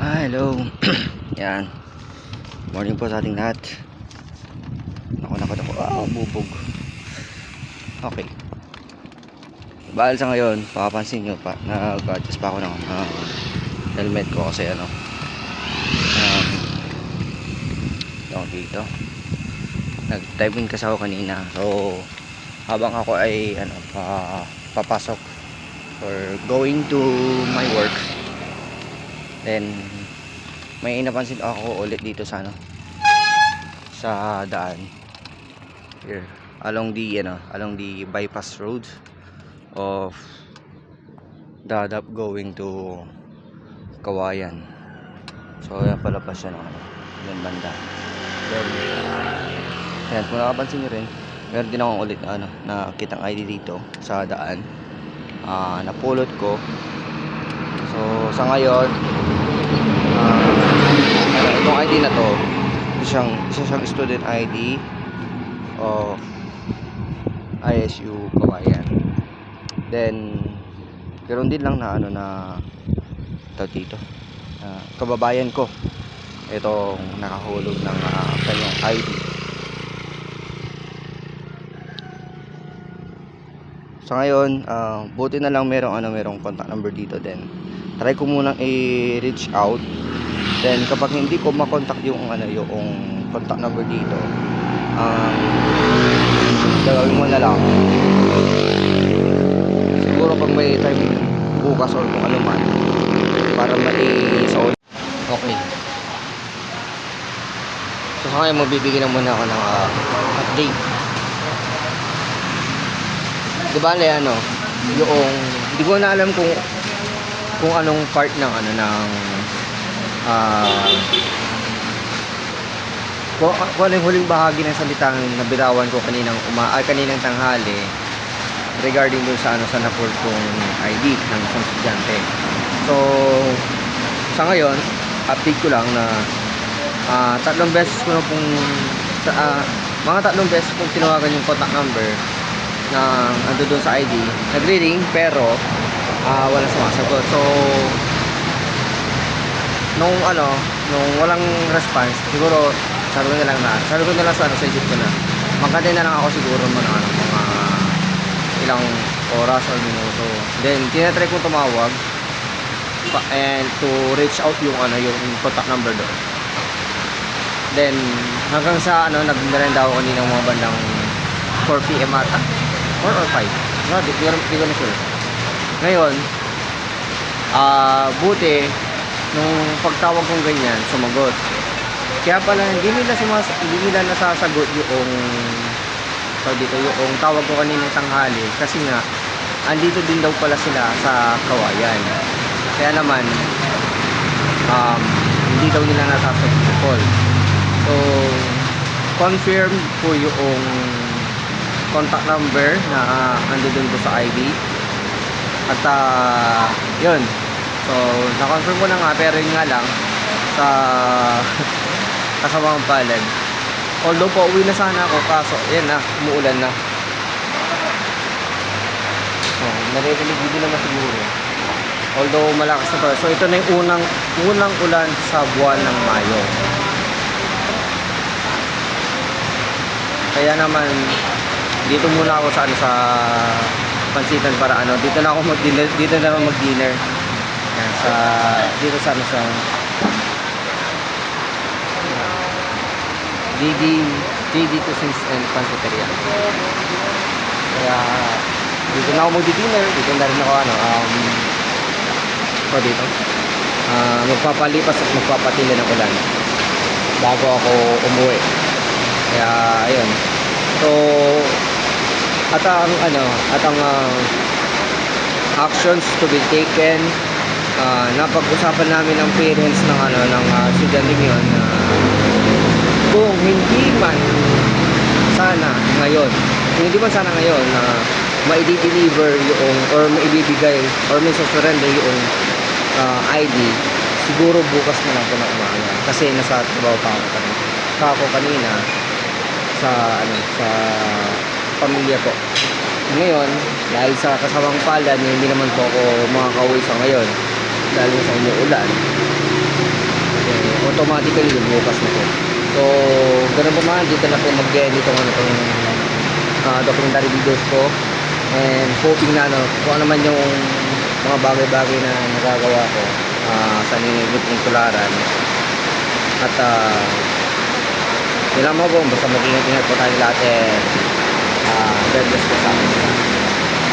Hello. Yan. Morning po sa ating lahat. Naku. Bubog. Okay. Bahal sa ngayon, papapansin nyo pa, nag-adjust pa ako ng helmet ko kasi dito. Nag-dive in kasi ako kanina. So, habang ako ay papasok or going to my work, then may napansin ako ulit dito sa sa daan here along the bypass road of Dadap going to Kawayan. So yan pala pa siya yung banda. Then yan, kung nakapansin nyo rin, meron din akong ulit na kitang ID dito sa daan. Napulot ko. So sa ngayon, itong ID na to, isa siyang student ID of ISU Kawayan. Then ganoon din lang na dito kababayan ko itong nakahulog ng kanyang ID. Sa ngayon, buti na lang merong contact number dito. Then try ko munang i-reach out. Then kapag hindi ko makontak yung contact number dito, gagawin mo na lang, siguro pag may time bukas or kung ano man, para mai-solve. Okay. So sa ngayon, magbibigay na muna ako ng update. Diba yung hindi ko na alam kung anong part ng kung yung huling bahagi ng salitang nabirawan ko kaninang tanghali regarding dun sa naport kong ID ng isang estudyante. So sa ngayon, update ko lang na tatlong beses ko na pong mga tatlong beses kong tinawagan yung contact number na ando doon sa ID, nagre-ring pero walang sumasagot. So nung walang response, siguro sabi ko na lang sa isip ko na magkantay na lang ako siguro mga ilang oras or minuto. Then tinatry ko tumawag and to reach out yung contact number doon. Then hanggang sa nagmerenda ako kanina mga bandang 4 PM ata, 4 or 5, di ko na sure. Ngayon buti nung pagtawag kong ganyan, sumagot. Kaya pala hindi nila nasasagot yung tawag ko kaninang tanghali kasi nga andito din daw pala sila sa Kawayan. Kaya naman hindi daw nila nasasagot yung call. So confirm po yung contact number na ando dun po sa ID. At yun. So na-confirm ko na nga, pero yun nga lang sa kasamang palad. Although po uwi na sana ako, kaso yan umuulan na. So naririnig din naman siguro. Although malakas na to. So ito na yung unang ulan sa buwan ng Mayo. Kaya naman dito muna ako sa Pansitan para dito na ako mag-dinner. Yan, dito sa JD Cuisines and Pansiteria. Kaya dito na ako mag-dinner. Dito na rin ako dito magpapalipas at magpapatili ng ulan bago ako umuwi. Kaya ayun. So at ang actions to be taken, napag-usapan namin ng parents ng estudyante yun, kung hindi man sana ngayon na ma-deliver yung or maibibigay or may surrender yung ID, siguro bukas na lang po na umaga kasi nasa trabaho pa ako kanina sa pamilya ko. Ngayon, dahil sa kasamang palad, hindi naman po ako makakauwi sa ngayon dahil sa umuulan. automatically bukas na po. So ganun po man, dito na po mag-edit itong documentary videos ko, and hoping na kung ano man yung mga bagay-bagay na nagagawa ko sa nililip ng tularan, at yun lang po, basta mag-ingat-ingat po tayo lahat, and God bless po sa akin.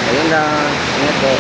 Ayun lang, ingat po.